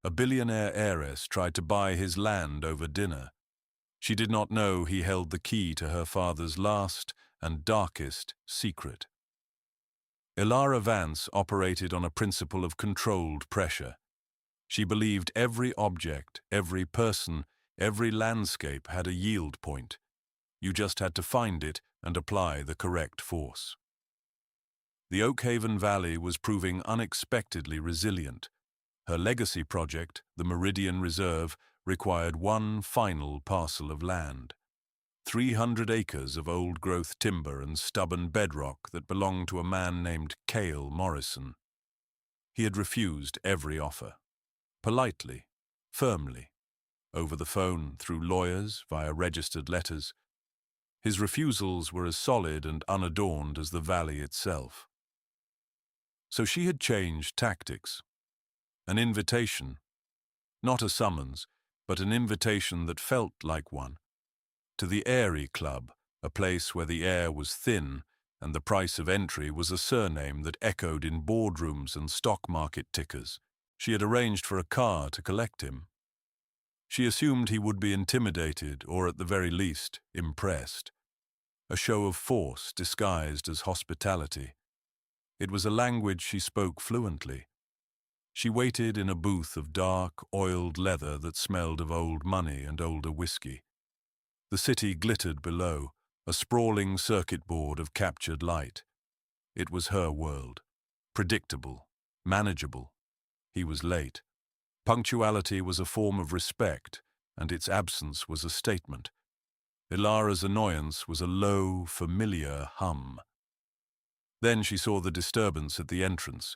A billionaire heiress tried to buy his land over dinner. She did not know he held the key to her father's last and darkest secret. Elara Vance operated on a principle of controlled pressure. She believed every object, every person, every landscape had a yield point. You just had to find it and apply the correct force. The Oakhaven Valley was proving unexpectedly resilient. Her legacy project, the Meridian Reserve, required one final parcel of land. 300 acres of old-growth timber and stubborn bedrock that belonged to a man named Cale Morrison. He had refused every offer. Politely, firmly, over the phone, through lawyers, via registered letters. His refusals were as solid and unadorned as the valley itself. So she had changed tactics. An invitation, not a summons, but an invitation that felt like one, to the Airy Club, a place where the air was thin and the price of entry was a surname that echoed in boardrooms and stock market tickers. She had arranged for a car to collect him. She assumed he would be intimidated or, at the very least, impressed. A show of force disguised as hospitality. It was a language she spoke fluently. She waited in a booth of dark, oiled leather that smelled of old money and older whiskey. The city glittered below, a sprawling circuit board of captured light. It was her world. Predictable, manageable. He was late. Punctuality was a form of respect, and its absence was a statement. Elara's annoyance was a low, familiar hum. Then she saw the disturbance at the entrance.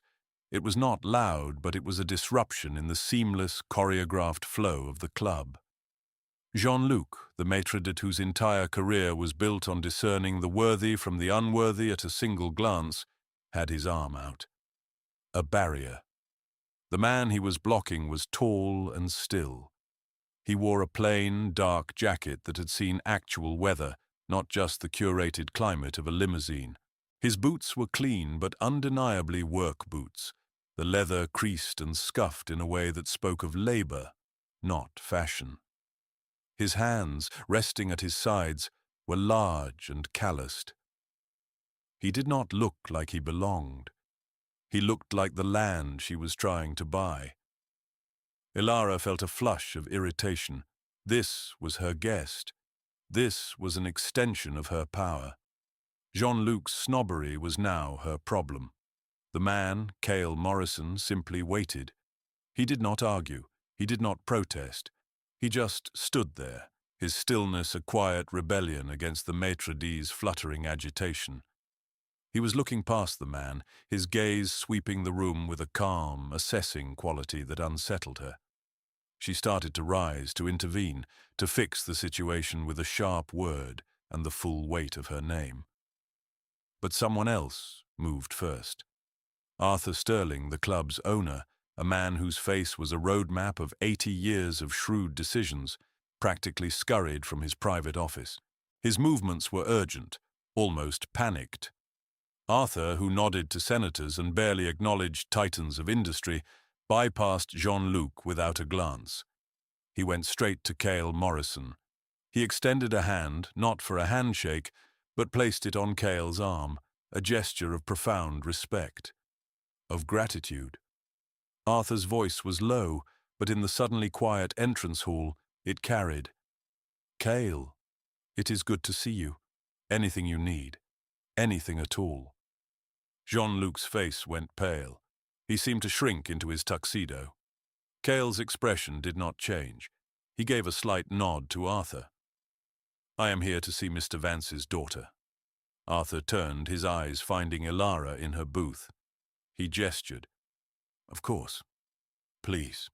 It was not loud, but it was a disruption in the seamless, choreographed flow of the club. Jean-Luc, the maitre d' whose entire career was built on discerning the worthy from the unworthy at a single glance, had his arm out. A barrier. The man he was blocking was tall and still. He wore a plain, dark jacket that had seen actual weather, not just the curated climate of a limousine. His boots were clean but undeniably work boots, the leather creased and scuffed in a way that spoke of labor, not fashion. His hands, resting at his sides, were large and calloused. He did not look like he belonged. He looked like the land she was trying to buy. Elara felt a flush of irritation. This was her guest. This was an extension of her power. Jean-Luc's snobbery was now her problem. The man, Cale Morrison, simply waited. He did not argue. He did not protest. He just stood there, his stillness a quiet rebellion against the maitre d's fluttering agitation. He was looking past the man, his gaze sweeping the room with a calm, assessing quality that unsettled her. She started to rise, to intervene, to fix the situation with a sharp word and the full weight of her name. But someone else moved first. Arthur Sterling, the club's owner, a man whose face was a roadmap of 80 years of shrewd decisions, practically scurried from his private office. His movements were urgent, almost panicked. Arthur, who nodded to senators and barely acknowledged titans of industry, bypassed Jean-Luc without a glance. He went straight to Cale Morrison. He extended a hand, not for a handshake, but placed it on Cale's arm, a gesture of profound respect, of gratitude. Arthur's voice was low, but in the suddenly quiet entrance hall, it carried. "Cale, it is good to see you. Anything you need. Anything at all." Jean-Luc's face went pale. He seemed to shrink into his tuxedo. Cale's expression did not change. He gave a slight nod to Arthur. "I am here to see Mr. Vance's daughter." Arthur turned, his eyes finding Elara in her booth. He gestured. "Of course. Please."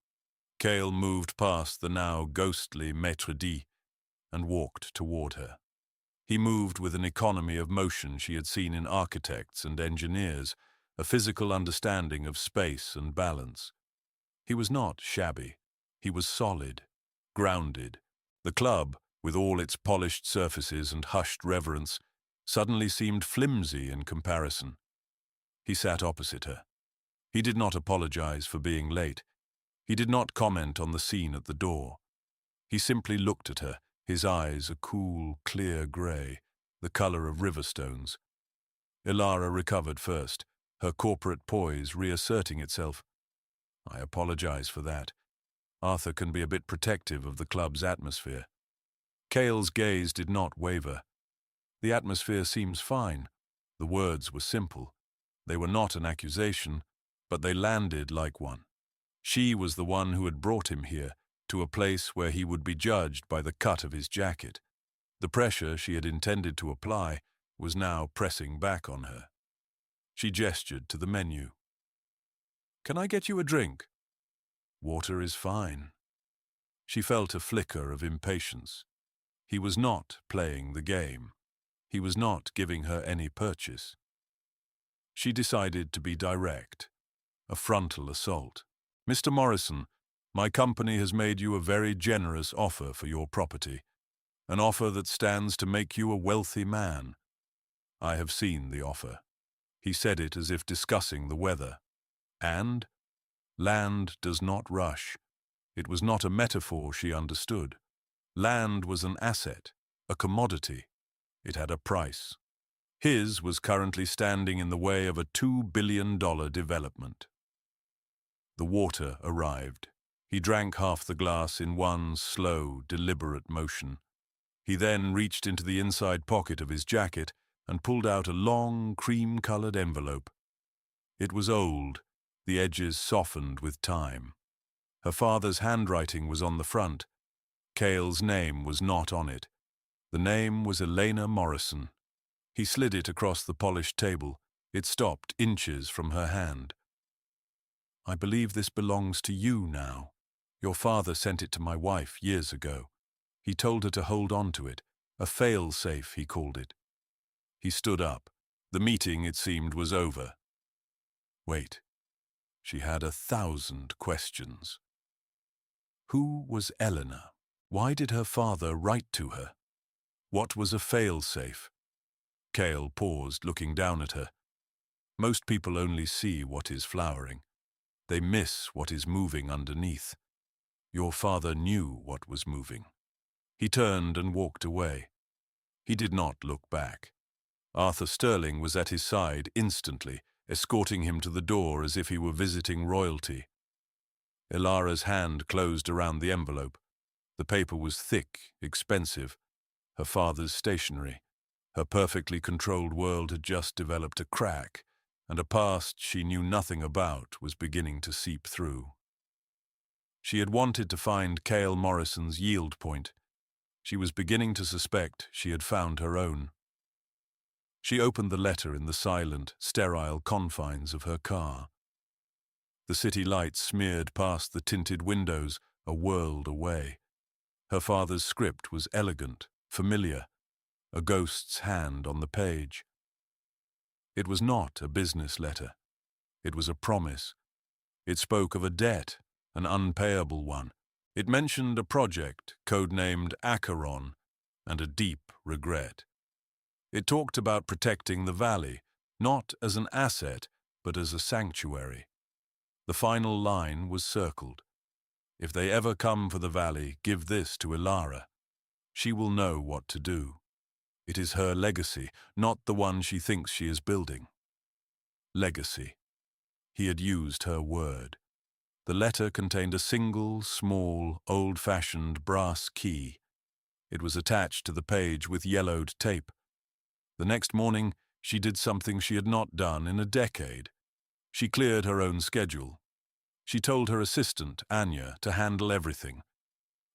Cale moved past the now ghostly maitre d' and walked toward her. He moved with an economy of motion she had seen in architects and engineers, a physical understanding of space and balance. He was not shabby. He was solid, grounded. The club, with all its polished surfaces and hushed reverence, suddenly seemed flimsy in comparison. He sat opposite her. He did not apologize for being late. He did not comment on the scene at the door. He simply looked at her, his eyes a cool, clear grey, the colour of river stones. Elara recovered first, her corporate poise reasserting itself. I apologize for that. Arthur can be a bit protective of the club's atmosphere. Cale's gaze did not waver. The atmosphere seems fine. The words were simple. They were not an accusation, but they landed like one. She was the one who had brought him here, to a place where he would be judged by the cut of his jacket. The pressure she had intended to apply was now pressing back on her. She gestured to the menu. "Can I get you a drink?" "Water is fine." She felt a flicker of impatience. He was not playing the game. He was not giving her any purchase. She decided to be direct, a frontal assault. "Mr. Morrison, my company has made you a very generous offer for your property, an offer that stands to make you a wealthy man. I have seen the offer." He said it as if discussing the weather. And land does not rush. It was not a metaphor she understood. Land was an asset, a commodity. It had a price. His was currently standing in the way of a $2 billion development. The water arrived. He drank half the glass in one slow, deliberate motion. He then reached into the inside pocket of his jacket and pulled out a long, cream-colored envelope. It was old, the edges softened with time. Her father's handwriting was on the front. Cale's name was not on it. The name was Elena Morrison. He slid it across the polished table. It stopped inches from her hand. "I believe this belongs to you now. Your father sent it to my wife years ago. He told her to hold on to it. A fail-safe, he called it." He stood up. The meeting, it seemed, was over. Wait. She had 1,000 questions. Who was Eleanor? Why did her father write to her? What was a fail-safe? Cale paused, looking down at her. Most people only see what is flowering. They miss what is moving underneath. Your father knew what was moving. He turned and walked away. He did not look back. Arthur Sterling was at his side instantly, escorting him to the door as if he were visiting royalty. Elara's hand closed around the envelope. The paper was thick, expensive. Her father's stationery. Her perfectly controlled world had just developed a crack, and a past she knew nothing about was beginning to seep through. She had wanted to find Cale Morrison's yield point. She was beginning to suspect she had found her own. She opened the letter in the silent, sterile confines of her car. The city lights smeared past the tinted windows, a world away. Her father's script was elegant, familiar, a ghost's hand on the page. It was not a business letter. It was a promise. It spoke of a debt, an unpayable one. It mentioned a project, codenamed Acheron, and a deep regret. It talked about protecting the valley, not as an asset, but as a sanctuary. The final line was circled. If they ever come for the valley, give this to Elara. She will know what to do. It is her legacy, not the one she thinks she is building. Legacy. He had used her word. The letter contained a single, small, old-fashioned brass key. It was attached to the page with yellowed tape. The next morning, she did something she had not done in a decade. She cleared her own schedule. She told her assistant, Anya, to handle everything.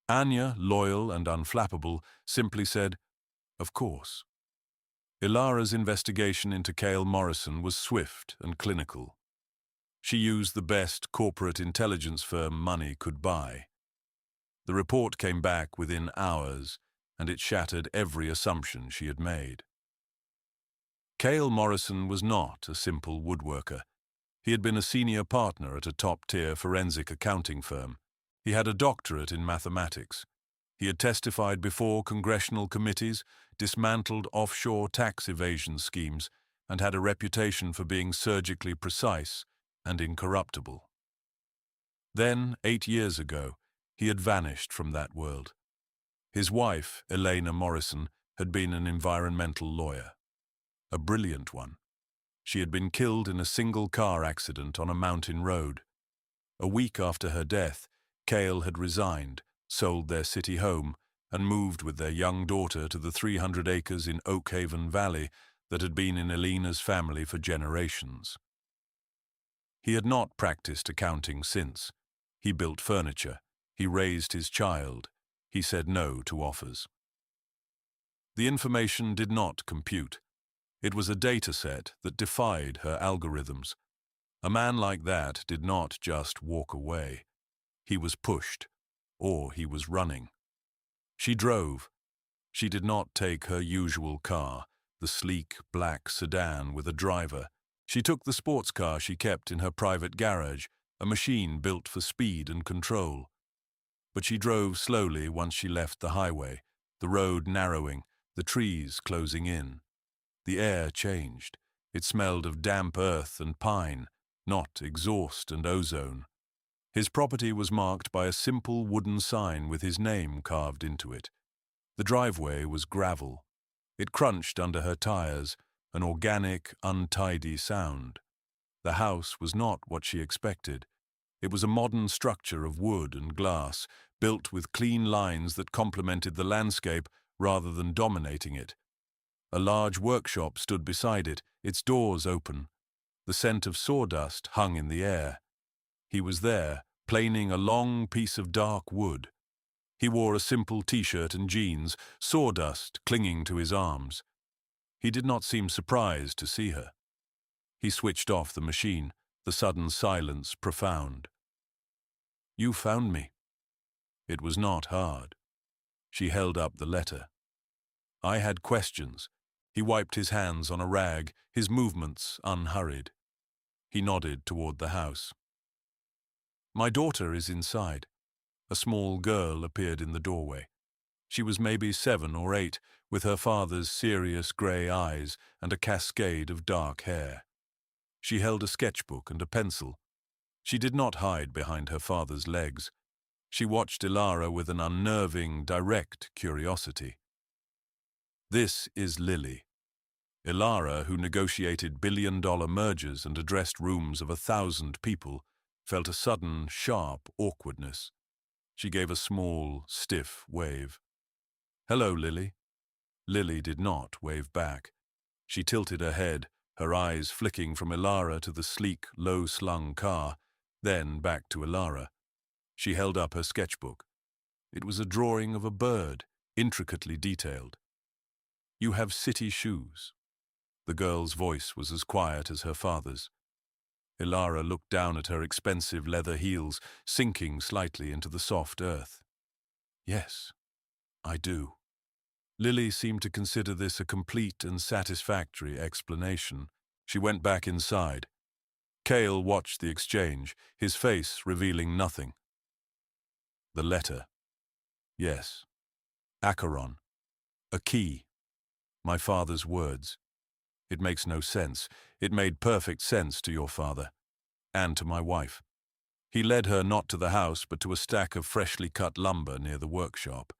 Anya, loyal and unflappable, simply said, "Of course." Elara's investigation into Cale Morrison was swift and clinical. She used the best corporate intelligence firm money could buy. The report came back within hours, and it shattered every assumption she had made. Cale Morrison was not a simple woodworker. He had been a senior partner at a top-tier forensic accounting firm. He had a doctorate in mathematics. He had testified before congressional committees, dismantled offshore tax evasion schemes, and had a reputation for being surgically precise and incorruptible. Then, 8 years ago, he had vanished from that world. His wife, Cale Morrison, had been an environmental lawyer, a brilliant one. She had been killed in a single car accident on a mountain road. A week after her death, Cale had resigned, sold their city home, and moved with their young daughter to the 300 acres in Oakhaven Valley that had been in Elena's family for generations. He had not practiced accounting since. He built furniture. He raised his child. He said no to offers. The information did not compute. It was a data set that defied her algorithms. A man like that did not just walk away. He was pushed, or he was running. She drove. She did not take her usual car, the sleek black sedan with a driver. She took the sports car she kept in her private garage, a machine built for speed and control. But she drove slowly once she left the highway, the road narrowing, the trees closing in. The air changed. It smelled of damp earth and pine, not exhaust and ozone. His property was marked by a simple wooden sign with his name carved into it. The driveway was gravel. It crunched under her tires, an organic, untidy sound. The house was not what she expected. It was a modern structure of wood and glass, built with clean lines that complemented the landscape rather than dominating it. A large workshop stood beside it, its doors open. The scent of sawdust hung in the air. He was there, planing a long piece of dark wood. He wore a simple t-shirt and jeans, sawdust clinging to his arms. He did not seem surprised to see her. He switched off the machine, the sudden silence profound. "You found me." It was not hard. She held up the letter. "I had questions." He wiped his hands on a rag, his movements unhurried. He nodded toward the house. "My daughter is inside." A small girl appeared in the doorway. She was maybe 7 or 8, with her father's serious grey eyes and a cascade of dark hair. She held a sketchbook and a pencil. She did not hide behind her father's legs. She watched Elara with an unnerving, direct curiosity. "This is Lily." Elara, who negotiated billion-dollar mergers and addressed rooms of 1,000 people, felt a sudden, sharp awkwardness. She gave a small, stiff wave. "Hello, Lily." Lily did not wave back. She tilted her head, her eyes flicking from Elara to the sleek, low-slung car, then back to Elara. She held up her sketchbook. It was a drawing of a bird, intricately detailed. "You have city shoes." The girl's voice was as quiet as her father's. Elara looked down at her expensive leather heels, sinking slightly into the soft earth. "Yes, I do." Lily seemed to consider this a complete and satisfactory explanation. She went back inside. Cale watched the exchange, his face revealing nothing. "The letter." "Yes. Acheron. A key. My father's words. It makes no sense. It made perfect sense to your father. And to my wife. He led her not to the house but to a stack of freshly cut lumber near the workshop.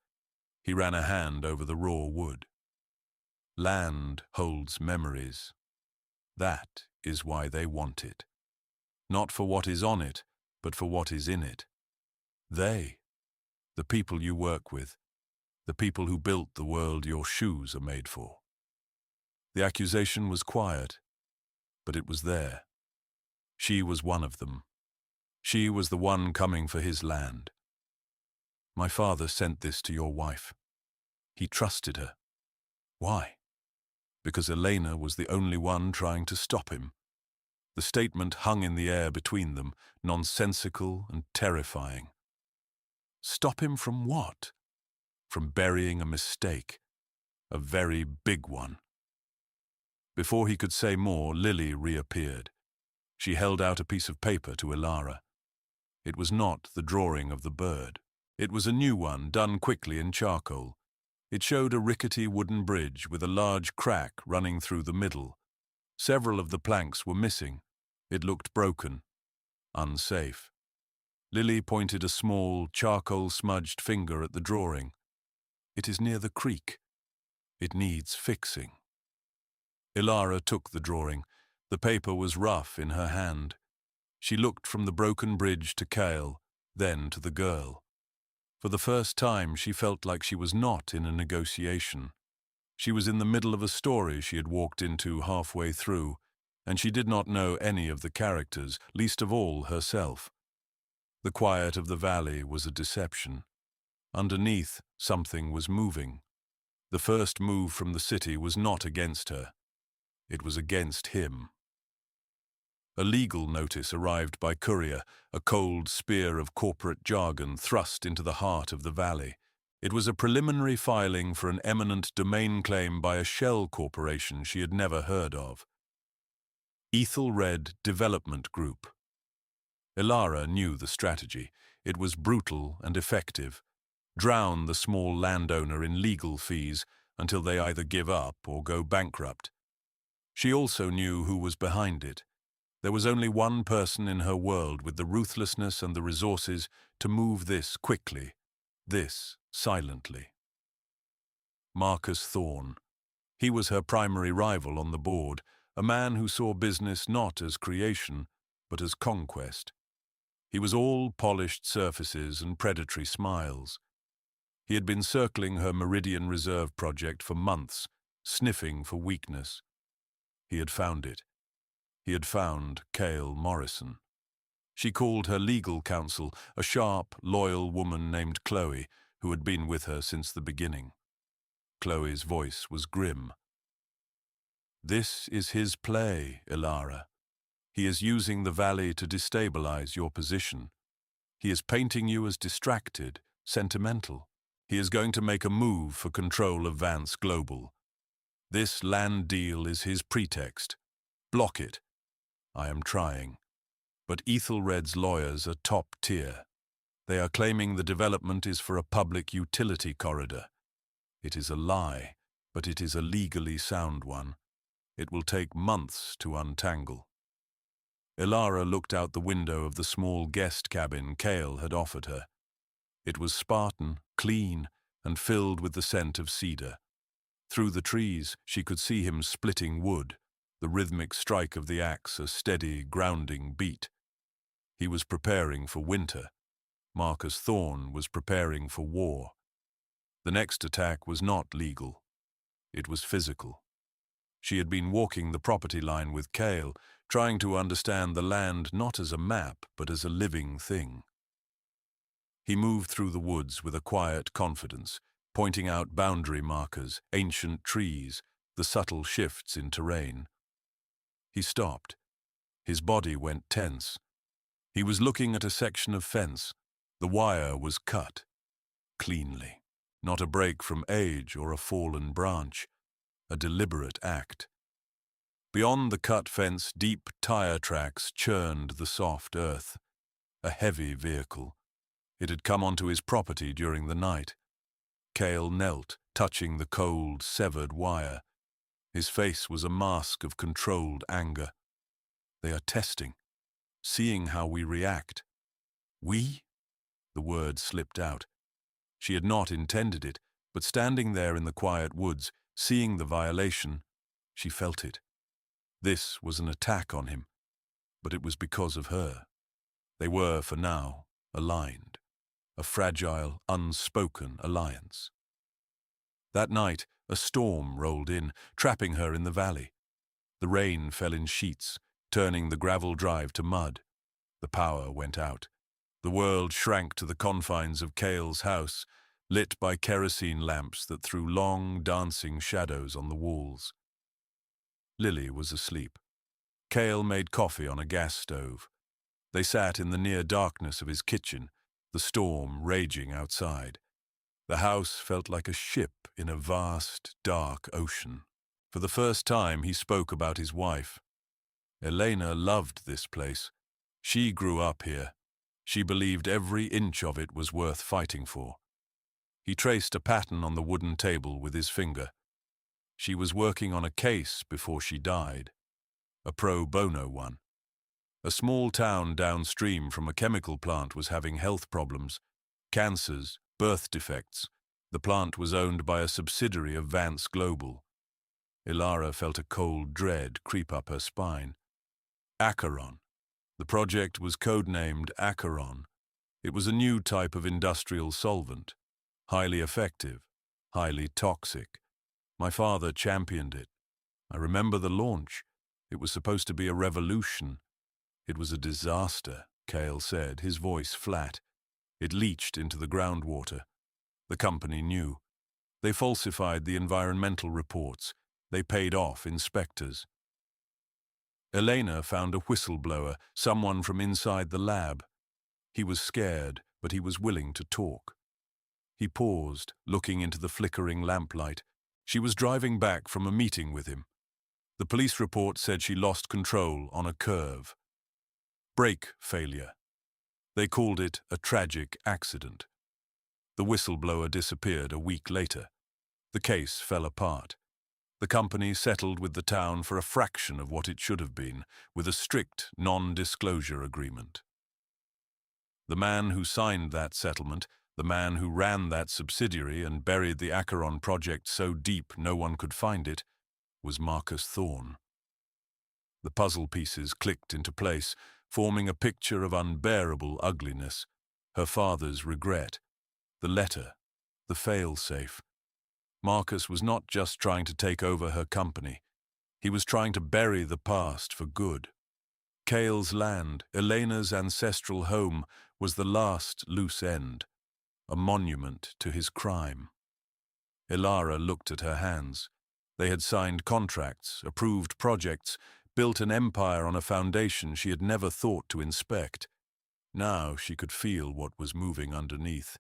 He ran a hand over the raw wood. Land holds memories. That is why they want it. Not for what is on it, but for what is in it. They, the people you work with, the people who built the world your shoes are made for." The accusation was quiet, but it was there. She was one of them. She was the one coming for his land. "My father sent this to your wife. He trusted her." "Why?" "Because Elena was the only one trying to stop him." The statement hung in the air between them, nonsensical and terrifying. Stop him from what? From burying a mistake. A very big one. Before he could say more, Lily reappeared. She held out a piece of paper to Elara. It was not the drawing of the bird. It was a new one, done quickly in charcoal. It showed a rickety wooden bridge with a large crack running through the middle. Several of the planks were missing. It looked broken, unsafe. Lily pointed a small, charcoal-smudged finger at the drawing. It is near the creek. It needs fixing. Elara took the drawing. The paper was rough in her hand. She looked from the broken bridge to Cale, then to the girl. For the first time, she felt like she was not in a negotiation. She was in the middle of a story she had walked into halfway through, and she did not know any of the characters, least of all herself. The quiet of the valley was a deception. Underneath, something was moving. The first move from the city was not against her. It was against him. A legal notice arrived by courier, a cold spear of corporate jargon thrust into the heart of the valley. It was a preliminary filing for an eminent domain claim by a shell corporation she had never heard of. Ethelred Development Group. Elara knew the strategy. It was brutal and effective. Drown the small landowner in legal fees until they either give up or go bankrupt. She also knew who was behind it. There was only one person in her world with the ruthlessness and the resources to move this quickly, this silently. Marcus Thorne. He was her primary rival on the board, a man who saw business not as creation, but as conquest. He was all polished surfaces and predatory smiles. He had been circling her Meridian Reserve project for months, sniffing for weakness. He had found it. He had found Cale Morrison. She called her legal counsel, a sharp, loyal woman named Chloe, who had been with her since the beginning. Chloe's voice was grim. "This is his play, Elara. He is using the valley to destabilize your position. He is painting you as distracted, sentimental. He is going to make a move for control of Vance Global. This land deal is his pretext. Block it. I am trying. But Ethelred's lawyers are top tier. They are claiming the development is for a public utility corridor. It is a lie, but it is a legally sound one. It will take months to untangle." Elara looked out the window of the small guest cabin Cale had offered her. It was Spartan, clean, and filled with the scent of cedar. Through the trees, she could see him splitting wood, the rhythmic strike of the axe a steady, grounding beat. He was preparing for winter. Marcus Thorne was preparing for war. The next attack was not legal. It was physical. She had been walking the property line with Cale, trying to understand the land not as a map, but as a living thing. He moved through the woods with a quiet confidence, pointing out boundary markers, ancient trees, the subtle shifts in terrain. He stopped. His body went tense. He was looking at a section of fence. The wire was cut. Cleanly. Not a break from age or a fallen branch. A deliberate act. Beyond the cut fence, deep tire tracks churned the soft earth. A heavy vehicle. It had come onto his property during the night. Cale knelt, touching the cold, severed wire. His face was a mask of controlled anger. They are testing, seeing how we react. We? The word slipped out. She had not intended it, but standing there in the quiet woods, seeing the violation, she felt it. This was an attack on him, but it was because of her. They were, for now, aligned. A fragile, unspoken alliance. That night, a storm rolled in, trapping her in the valley. The rain fell in sheets, turning the gravel drive to mud. The power went out. The world shrank to the confines of Cale's house, lit by kerosene lamps that threw long, dancing shadows on the walls. Lily was asleep. Cale made coffee on a gas stove. They sat in the near darkness of his kitchen, the storm raging outside. The house felt like a ship in a vast, dark ocean. For the first time, he spoke about his wife. Elena loved this place. She grew up here. She believed every inch of it was worth fighting for. He traced a pattern on the wooden table with his finger. She was working on a case before she died. A pro bono one. A small town downstream from a chemical plant was having health problems, cancers, birth defects. The plant was owned by a subsidiary of Vance Global. Elara felt a cold dread creep up her spine. Acheron. The project was codenamed Acheron. It was a new type of industrial solvent, highly effective, highly toxic. My father championed it. I remember the launch. It was supposed to be a revolution. It was a disaster, Cale said, his voice flat. It leached into the groundwater. The company knew. They falsified the environmental reports. They paid off inspectors. Elena found a whistleblower, someone from inside the lab. He was scared, but he was willing to talk. He paused, looking into the flickering lamplight. She was driving back from a meeting with him. The police report said she lost control on a curve. Brake failure. They called it a tragic accident. The whistleblower disappeared a week later. The case fell apart. The company settled with the town for a fraction of what it should have been, with a strict non-disclosure agreement. The man who signed that settlement, the man who ran that subsidiary and buried the Acheron project so deep no one could find it, was Marcus Thorne. The puzzle pieces clicked into place, forming a picture of unbearable ugliness. Her father's regret, the letter, the fail-safe. Marcus was not just trying to take over her company. He was trying to bury the past for good. Cale's land, Elena's ancestral home, was the last loose end, a monument to his crime. Elara looked at her hands. They had signed contracts, approved projects, built an empire on a foundation she had never thought to inspect. Now she could feel what was moving underneath.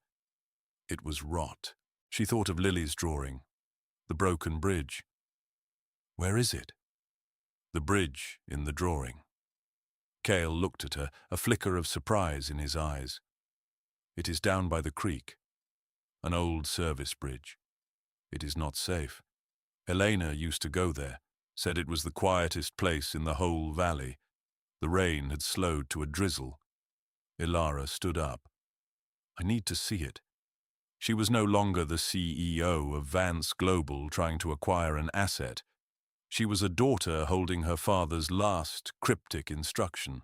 It was rot. She thought of Lily's drawing. The broken bridge. Where is it? The bridge in the drawing. Cale looked at her, a flicker of surprise in his eyes. It is down by the creek. An old service bridge. It is not safe. Elena used to go there, said it was the quietest place in the whole valley. The rain had slowed to a drizzle. Elara stood up. I need to see it. She was no longer the CEO of Vance Global trying to acquire an asset. She was a daughter holding her father's last cryptic instruction.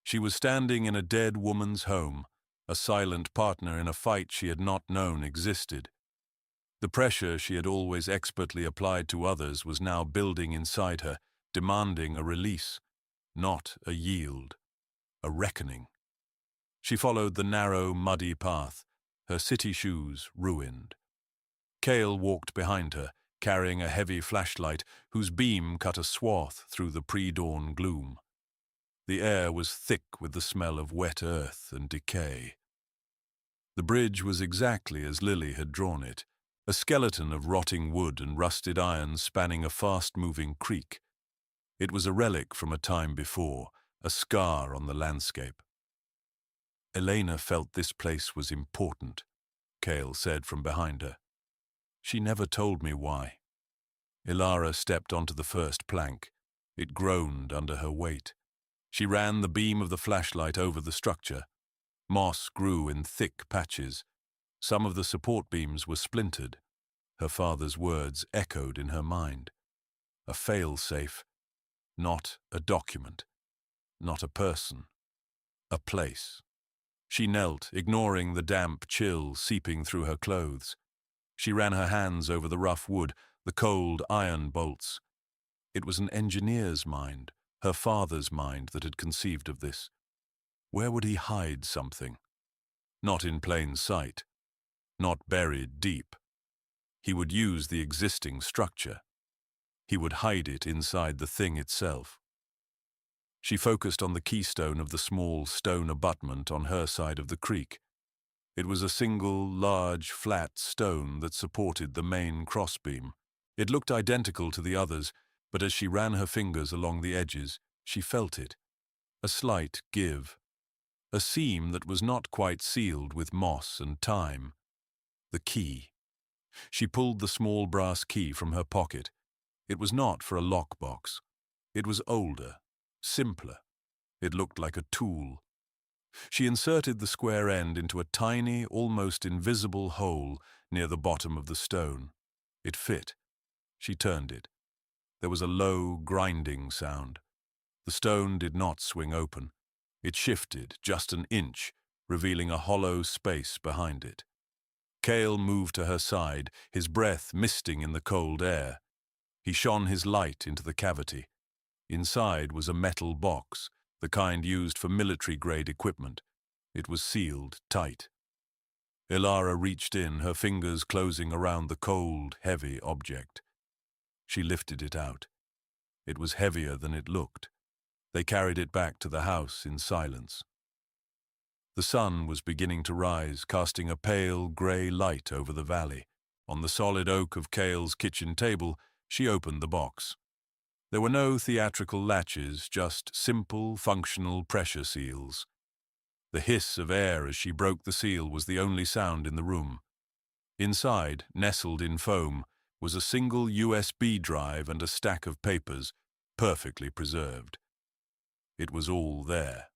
She was standing in a dead woman's home, a silent partner in a fight she had not known existed. The pressure she had always expertly applied to others was now building inside her, demanding a release, not a yield, a reckoning. She followed the narrow, muddy path, her city shoes ruined. Cale walked behind her, carrying a heavy flashlight whose beam cut a swath through the pre-dawn gloom. The air was thick with the smell of wet earth and decay. The bridge was exactly as Lily had drawn it, a skeleton of rotting wood and rusted iron spanning a fast-moving creek. It was a relic from a time before, a scar on the landscape. Elena felt this place was important, Cale said from behind her. She never told me why. Elara stepped onto the first plank. It groaned under her weight. She ran the beam of the flashlight over the structure. Moss grew in thick patches. Some of the support beams were splintered. Her father's words echoed in her mind. A fail-safe, not a document, not a person, a place. She knelt, ignoring the damp chill seeping through her clothes. She ran her hands over the rough wood, the cold iron bolts. It was an engineer's mind, her father's mind, that had conceived of this. Where would he hide something? Not in plain sight, not buried deep. He would use the existing structure. He would hide it inside the thing itself. She focused on the keystone of the small stone abutment on her side of the creek. It was a single, large, flat stone that supported the main crossbeam. It looked identical to the others, but as she ran her fingers along the edges, she felt it. A slight give. A seam that was not quite sealed with moss and time. The key. She pulled the small brass key from her pocket. It was not for a lockbox. It was older, simpler. It looked like a tool. She inserted the square end into a tiny, almost invisible hole near the bottom of the stone. It fit. She turned it. There was a low, grinding sound. The stone did not swing open. It shifted just an inch, revealing a hollow space behind it. Cale moved to her side, his breath misting in the cold air. He shone his light into the cavity. Inside was a metal box, the kind used for military-grade equipment. It was sealed tight. Elara reached in, her fingers closing around the cold, heavy object. She lifted it out. It was heavier than it looked. They carried it back to the house in silence. The sun was beginning to rise, casting a pale, grey light over the valley. On the solid oak of Cale's kitchen table, she opened the box. There were no theatrical latches, just simple, functional pressure seals. The hiss of air as she broke the seal was the only sound in the room. Inside, nestled in foam, was a single USB drive and a stack of papers, perfectly preserved. It was all there.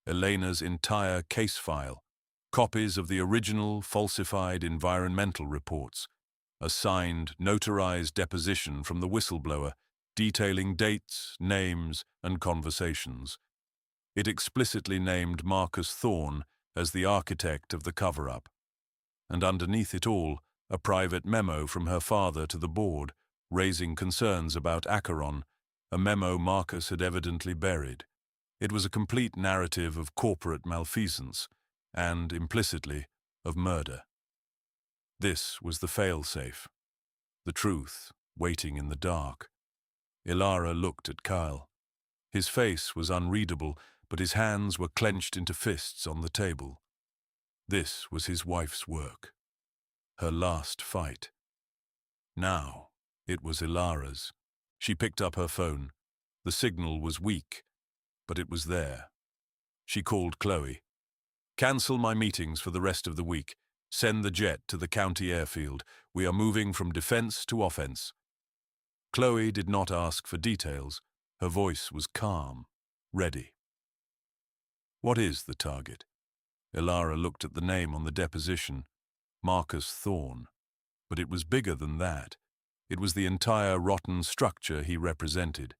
Elena's entire case file, copies of the original falsified environmental reports, a signed, notarized deposition from the whistleblower detailing dates, names, and conversations. It explicitly named Marcus Thorne as the architect of the cover-up. And underneath it all, a private memo from her father to the board, raising concerns about Acheron, a memo Marcus had evidently buried. It was a complete narrative of corporate malfeasance, and, implicitly, of murder. This was the fail-safe. The truth, waiting in the dark. Elara looked at Cale. His face was unreadable, but his hands were clenched into fists on the table. This was his wife's work. Her last fight. Now, it was Elara's. She picked up her phone. The signal was weak, but it was there. She called Chloe. "Cancel my meetings for the rest of the week. Send the jet to the county airfield. We are moving from defense to offense." Chloe did not ask for details. Her voice was calm, ready. "What is the target?" Elara looked at the name on the deposition, Marcus Thorne. But it was bigger than that. It was the entire rotten structure he represented.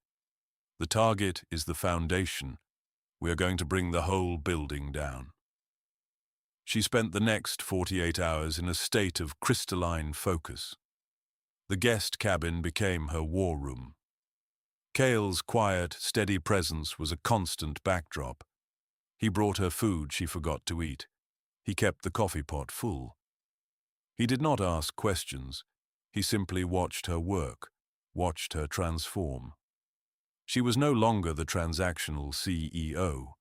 "The target is the foundation. We are going to bring the whole building down." She spent the next 48 hours in a state of crystalline focus. The guest cabin became her war room. Cale's quiet, steady presence was a constant backdrop. He brought her food she forgot to eat. He kept the coffee pot full. He did not ask questions. He simply watched her work, watched her transform. She was no longer the transactional CEO.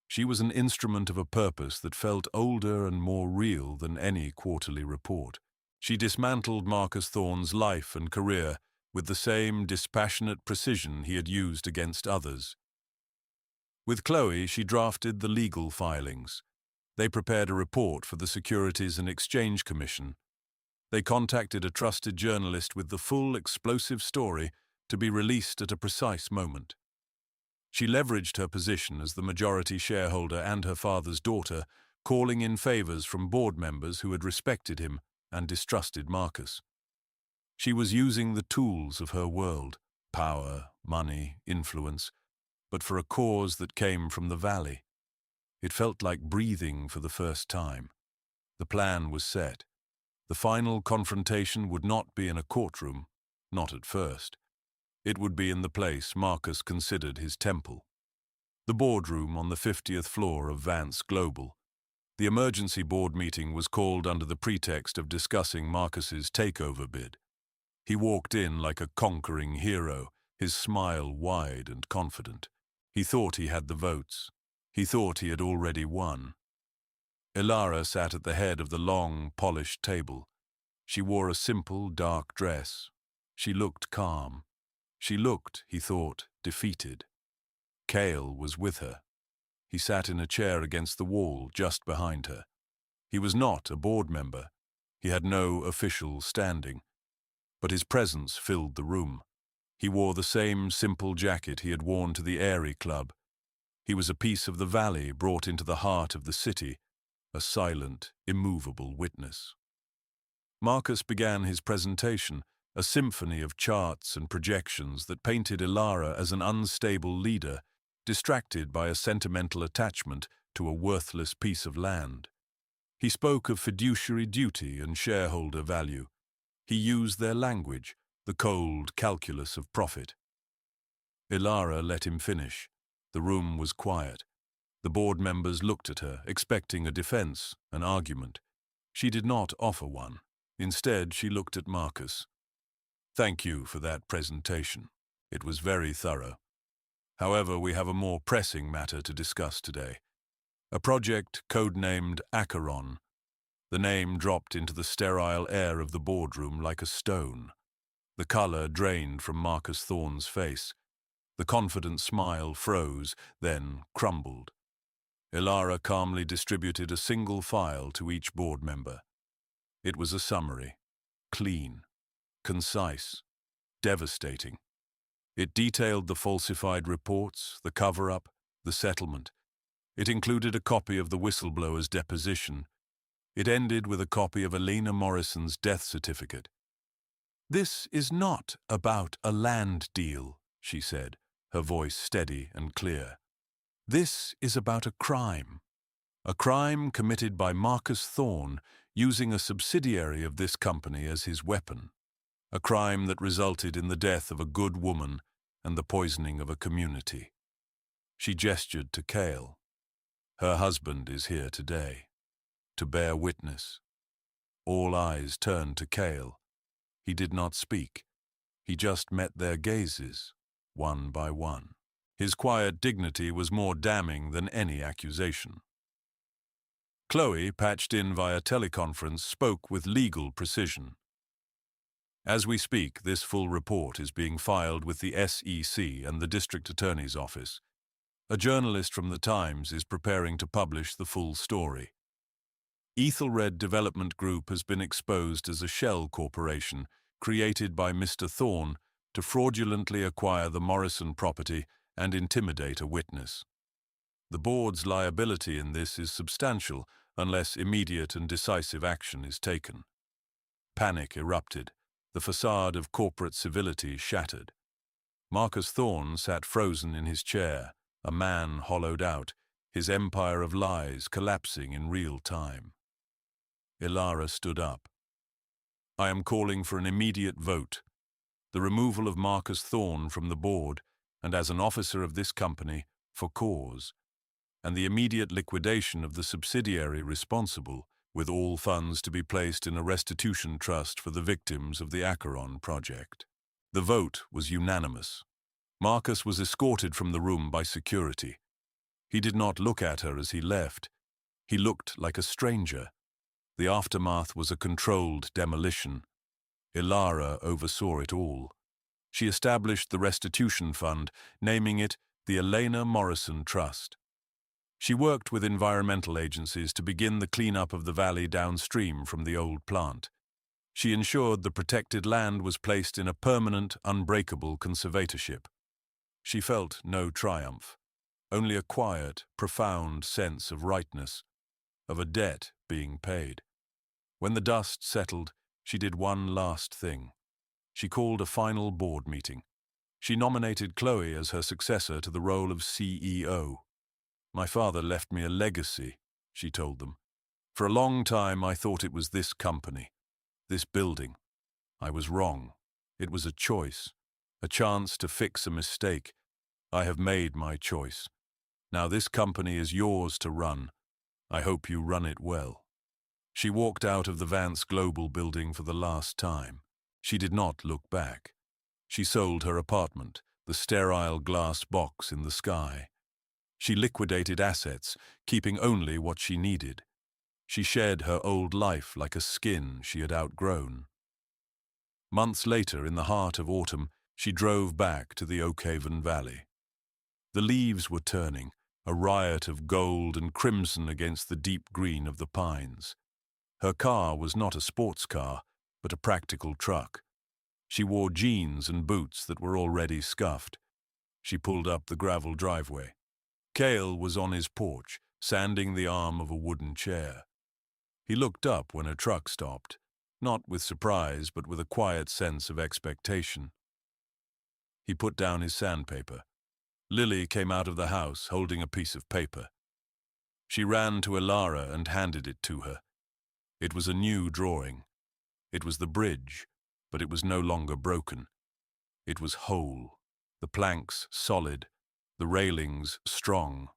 She was an instrument of a purpose that felt older and more real than any quarterly report. She dismantled Marcus Thorne's life and career with the same dispassionate precision he had used against others. With Chloe, she drafted the legal filings. They prepared a report for the Securities and Exchange Commission. They contacted a trusted journalist with the full explosive story to be released at a precise moment. She leveraged her position as the majority shareholder and her father's daughter, calling in favors from board members who had respected him and distrusted Marcus. She was using the tools of her world, power, money, influence, but for a cause that came from the valley. It felt like breathing for the first time. The plan was set. The final confrontation would not be in a courtroom, not at first. It would be in the place Marcus considered his temple. The boardroom on the 50th floor of Vance Global. The emergency board meeting was called under the pretext of discussing Marcus's takeover bid. He walked in like a conquering hero, his smile wide and confident. He thought he had the votes. He thought he had already won. Elara sat at the head of the long, polished table. She wore a simple, dark dress. She looked calm. She looked, he thought, defeated. Cale was with her. He sat in a chair against the wall just behind her. He was not a board member. He had no official standing. But his presence filled the room. He wore the same simple jacket he had worn to the Airy Club. He was a piece of the valley brought into the heart of the city, a silent, immovable witness. Marcus began his presentation, a symphony of charts and projections that painted Elara as an unstable leader, distracted by a sentimental attachment to a worthless piece of land. He spoke of fiduciary duty and shareholder value. He used their language, the cold calculus of profit. Elara let him finish. The room was quiet. The board members looked at her, expecting a defense, an argument. She did not offer one. Instead, she looked at Marcus. "Thank you for that presentation. It was very thorough. However, we have a more pressing matter to discuss today. A project codenamed Acheron." The name dropped into the sterile air of the boardroom like a stone. The color drained from Marcus Thorne's face. The confident smile froze, then crumbled. Elara calmly distributed a single file to each board member. It was a summary, clean, concise, devastating. It detailed the falsified reports, the cover-up, the settlement. It included a copy of the whistleblower's deposition. It ended with a copy of Cale Morrison's death certificate. "This is not about a land deal," she said, her voice steady and clear. "This is about a crime committed by Marcus Thorne using a subsidiary of this company as his weapon, a crime that resulted in the death of a good woman and the poisoning of a community." She gestured to Cale. "Her husband is here today, to bear witness." All eyes turned to Cale. He did not speak. He just met their gazes, one by one. His quiet dignity was more damning than any accusation. Chloe, patched in via teleconference, spoke with legal precision. "As we speak, this full report is being filed with the SEC and the District Attorney's Office. A journalist from the Times is preparing to publish the full story. Ethelred Development Group has been exposed as a shell corporation created by Mr. Thorne to fraudulently acquire the Morrison property and intimidate a witness. The board's liability in this is substantial unless immediate and decisive action is taken." Panic erupted. The facade of corporate civility shattered. Marcus Thorne sat frozen in his chair, a man hollowed out, his empire of lies collapsing in real time. Elara stood up. "I am calling for an immediate vote. The removal of Marcus Thorne from the board, and as an officer of this company, for cause, and the immediate liquidation of the subsidiary responsible, with all funds to be placed in a restitution trust for the victims of the Acheron project." The vote was unanimous. Marcus was escorted from the room by security. He did not look at her as he left. He looked like a stranger. The aftermath was a controlled demolition. Elara oversaw it all. She established the restitution fund, naming it the Cale Morrison Trust. She worked with environmental agencies to begin the cleanup of the valley downstream from the old plant. She ensured the protected land was placed in a permanent, unbreakable conservatorship. She felt no triumph, only a quiet, profound sense of rightness, of a debt being paid. When the dust settled, she did one last thing. She called a final board meeting. She nominated Chloe as her successor to the role of CEO. "My father left me a legacy," she told them. "For a long time I thought it was this company, this building. I was wrong. It was a choice, a chance to fix a mistake. I have made my choice. Now this company is yours to run. I hope you run it well." She walked out of the Vance Global building for the last time. She did not look back. She sold her apartment, the sterile glass box in the sky. She liquidated assets, keeping only what she needed. She shed her old life like a skin she had outgrown. Months later, in the heart of autumn, she drove back to the Oakhaven Valley. The leaves were turning, a riot of gold and crimson against the deep green of the pines. Her car was not a sports car, but a practical truck. She wore jeans and boots that were already scuffed. She pulled up the gravel driveway. Cale was on his porch, sanding the arm of a wooden chair. He looked up when a truck stopped, not with surprise but with a quiet sense of expectation. He put down his sandpaper. Lily came out of the house holding a piece of paper. She ran to Elara and handed it to her. It was a new drawing. It was the bridge, but it was no longer broken. It was whole, the planks solid, the railings strong.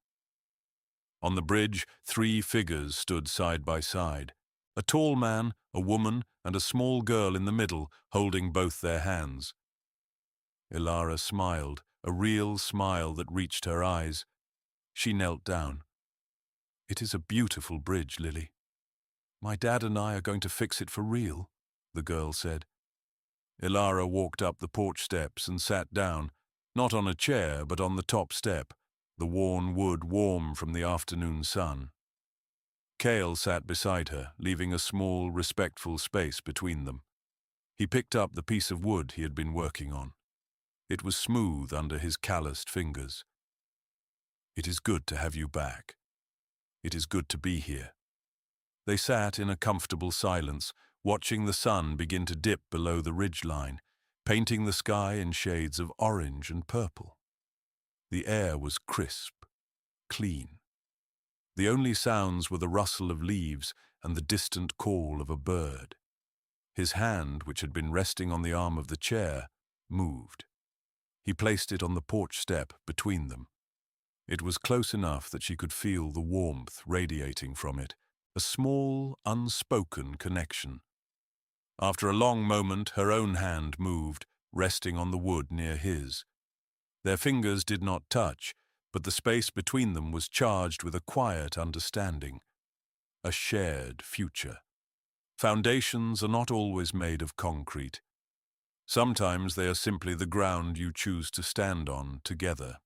On the bridge, 3 figures stood side by side. A tall man, a woman, and a small girl in the middle, holding both their hands. Elara smiled, a real smile that reached her eyes. She knelt down. "It is a beautiful bridge, Lily. My dad and I are going to fix it for real," the girl said. Elara walked up the porch steps and sat down, not on a chair but on the top step, the worn wood warm from the afternoon sun. Cale sat beside her, leaving a small, respectful space between them. He picked up the piece of wood he had been working on. It was smooth under his calloused fingers. "It is good to have you back. It is good to be here." They sat in a comfortable silence, watching the sun begin to dip below the ridgeline, painting the sky in shades of orange and purple. The air was crisp, clean. The only sounds were the rustle of leaves and the distant call of a bird. His hand, which had been resting on the arm of the chair, moved. He placed it on the porch step between them. It was close enough that she could feel the warmth radiating from it, a small, unspoken connection. After a long moment, her own hand moved, resting on the wood near his. Their fingers did not touch, but the space between them was charged with a quiet understanding, a shared future. Foundations are not always made of concrete. Sometimes they are simply the ground you choose to stand on together.